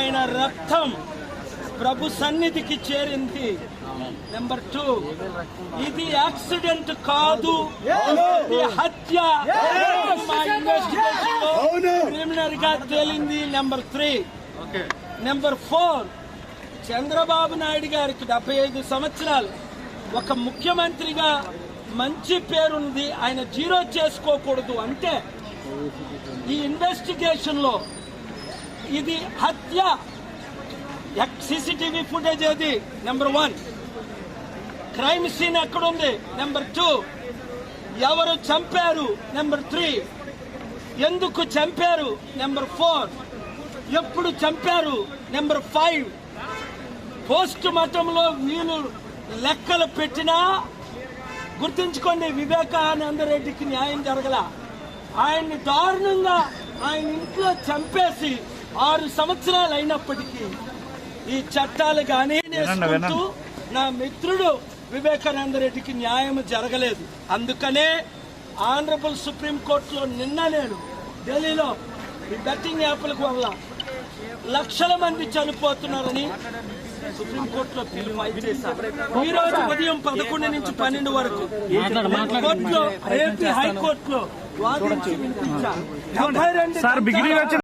ఆయన రక్తం ప్రభు సన్నిధికి చేరింది. నెంబర్ 2, ఇది యాక్సిడెంట్ కాదు, ఇది హత్య. మా ఇన్వెస్టిగేషన్ లో ప్రిలిమినరీ గా తేలింది. నెంబర్ 3. నెంబర్ 4, చంద్రబాబు నాయుడు గారికి 75 సంవత్సరాలు ఒక ముఖ్యమంత్రిగా మంచి పేరుంది, ఆయన జీరో చేసుకోకూడదు అంటే ఈ ఇన్వెస్టిగేషన్ లో ఇది హత్య. సీసీటీవీ ఫుటేజ్ ఏది? నెంబర్ 1. క్రైమ్ సీన్ ఎక్కడుంది? నెంబర్ 2. ఎవరు చంపారు? నెంబర్ 3. ఎందుకు చంపారు? నెంబర్ 4. ఎప్పుడు చంపారు? నెంబర్ 5. పోస్ట్ మార్టంలో వీళ్ళు లెక్కలు పెట్టినా గుర్తుంచుకోండి, వివేకానంద రెడ్డికి న్యాయం జరగల. ఆయన్ని దారుణంగా ఆయన ఇంట్లో చంపేసి 6 సంవత్సరాలు అయినప్పటికీ ఈ చట్టాలు కానీ నా మిత్రుడు వివేకానంద రెడ్డికి న్యాయం జరగలేదు. అందుకనే ఆనరబుల్ సుప్రీం కోర్టులో నిన్న నేను ఢిల్లీలో ఈ బెట్టింగ్ యాప్ల వల్ల లక్షల మంది చనిపోతున్నారని సుప్రీంకోర్టులో ఫైల్ చేశారు. ఈ రోజు ఉదయం 11 నుంచి 12 వరకు కోర్టులో, ఏపీ హైకోర్టులో వాదించి వినిపించారు.